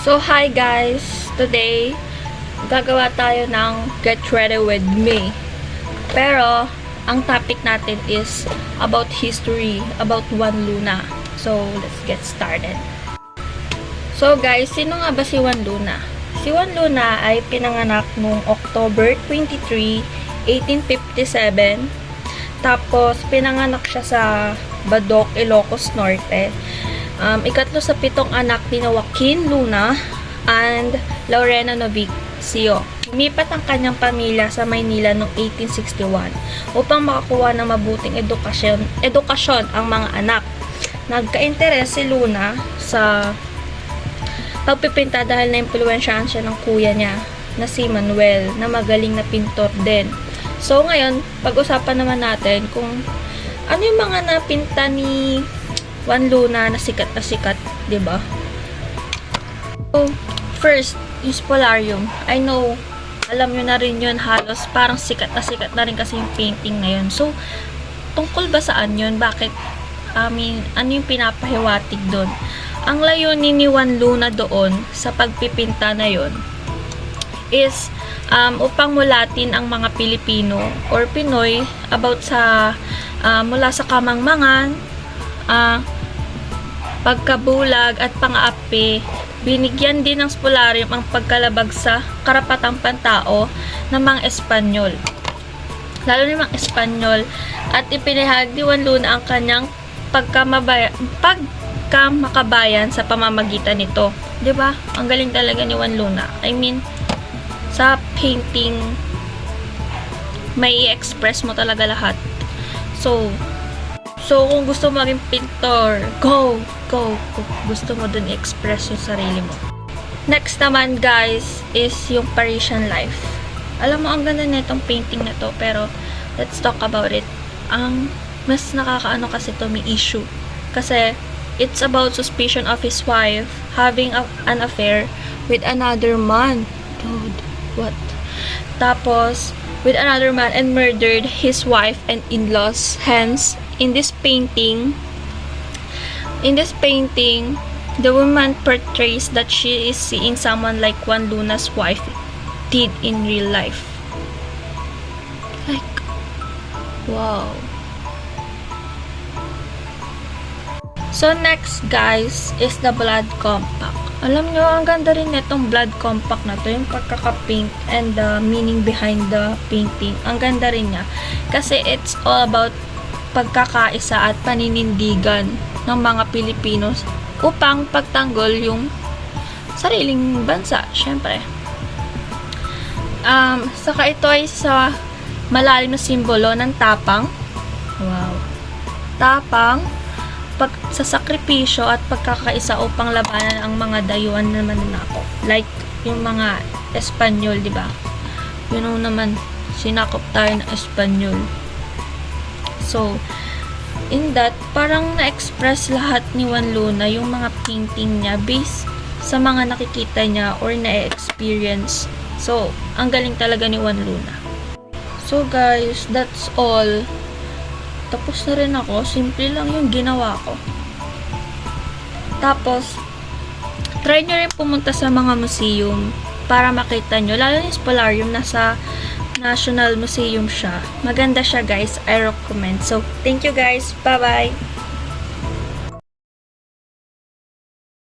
So, hi guys! Today, gagawa tayo ng Get Ready With Me. Pero, ang topic natin is about history, about Juan Luna. So, let's get started. So guys, sino nga ba si Juan Luna? Si Juan Luna ay pinanganak noong October 23, 1857. Tapos, pinanganak siya sa Badoc, Ilocos Norte. Ikatlo sa 7 anak ni Joaquin Luna and Lorena Novicio. Lumipat ang kanyang pamilya sa Maynila noong 1861 upang makakuha ng mabuting edukasyon ang mga anak. Nagka-interes si Luna sa pagpipinta dahil na-impluwensyahan siya ng kuya niya na si Manuel na magaling na pintor din. So ngayon, pag-usapan naman natin kung ano yung mga napinta ni Juan Luna na sikat, 'di ba? So, first, yung Spolarium. I know, alam nyo na rin yun, halos parang sikat na rin kasi yung painting na yun. So, tungkol ba saan yun? Bakit? Ano yung pinapahiwatig doon? Ang layunin ni Juan Luna doon sa pagpipinta na yun is upang mulatin ang mga Pilipino or Pinoy about sa mula sa kamangmangan, pagkabulag at pang-aapi. Binigyan din ng Spolarium ang pagkalabag sa karapatang pantao ng mga Espanyol, lalo na mga Espanyol, at ipinahayag ni Juan Luna ang kanyang pagkamakabayan sa pamamagitan nito. 'Di ba? Ang galing talaga ni Juan Luna. I mean, sa painting may i-express mo talaga lahat. So kung gusto mo maging pintor, go! Gusto mo dun i-express yung sarili mo. Next naman, guys, is yung Parisian life. Alam mo, ang ganda na itong painting na to, pero let's talk about it. Ang mas nakakaano kasi to, may issue. Kasi, it's about suspicion of his wife having an affair with another man. Dude, what? Tapos, with another man and murdered his wife and in-laws. Hence, in this painting, the woman portrays that she is seeing someone like Juan Luna's wife did in real life. Like, wow. So, next, guys, is the blood compact. Alam nyo, ang ganda rin itong blood compact na to, yung pagkaka-paint and the meaning behind the painting. Ang ganda rin niya. Kasi it's all about pagkakaisa at paninindigan ng mga Pilipinos upang pagtanggol yung sariling bansa, syempre. Saka ito ay sa malalim na simbolo ng tapang. Wow. Tapang, sa sakripisyo at pagkakaisa upang labanan ang mga dayuhan na mananakop. Like, yung mga Espanyol, di ba? Yun naman, sinakop tayo ng Espanyol. So, in that, parang na-express lahat ni Juan Luna yung mga painting niya based sa mga nakikita niya or na-experience. So, ang galing talaga ni Juan Luna. So, guys, that's all. Tapos na rin ako. Simple lang yung ginawa ko. Tapos, try nyo rin pumunta sa mga museum para makita nyo. Lalo yung Spolarium, nasa National Museum siya. Maganda siya, guys. I recommend. So, thank you, guys. Bye-bye!